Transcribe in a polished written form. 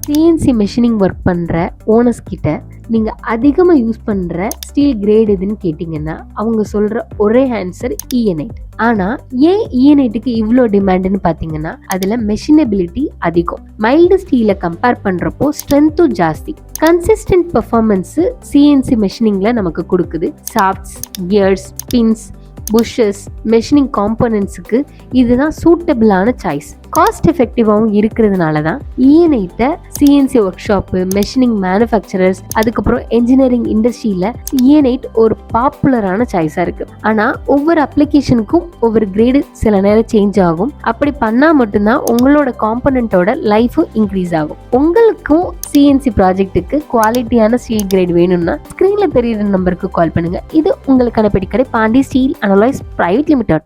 CNC machining work பண்ணுற owners கிட்ட நீங்கள் அதிகமாக யூஸ் பண்ணுற ஸ்டீல் கிரேட் எதுன்னு கேட்டிங்கன்னா அவங்க சொல்கிற ஒரே ஆன்சர் EN8. ஆனால் ஏன் EN8க்கு இவ்வளோ டிமாண்டுன்னு பார்த்தீங்கன்னா அதில் மெஷினபிலிட்டி அதிகம். மைல்டு ஸ்டீலை கம்பேர் பண்ணுறப்போ ஸ்ட்ரென்த்தும் ஜாஸ்தி. கன்சிஸ்டன்ட் பெர்ஃபார்மன்ஸு சிஎன்சி மெஷினிங்கில் நமக்கு கொடுக்குது. Shafts, gears, pins, bushes, machining காம்போனன்ட்ஸுக்கு இதுதான் சூட்டபிளான சாய்ஸ். காஸ்ட் எஃபெக்டிவாகவும் இருக்கிறதுனால தான் EN8 CNC machining manufacturers, அதுக்கப்புறம் என்ஜினியரிங் இண்டஸ்ட்ரியில் EN8 ஒரு பாப்புலரான சாய்ஸாக இருக்குது. ஆனால் ஒவ்வொரு அப்ளிகேஷனுக்கும் ஒவ்வொரு கிரேடு சில நேரம் சேஞ்ச் ஆகும். அப்படி பண்ணால் மட்டும்தான் உங்களோட காம்போனண்ட்டோட லைஃபும் இன்க்ரீஸ் ஆகும். உங்களுக்கும் சிஎன்சி ப்ராஜெக்ட்டுக்கு குவாலிட்டியான ஸ்டீல் கிரேட் வேணும்னா ஸ்க்ரீனில் தெரியுற நம்பருக்கு கால் பண்ணுங்கள். இது உங்களுக்கான பெட்டிக்கடை Pandi steel and alloys private limited.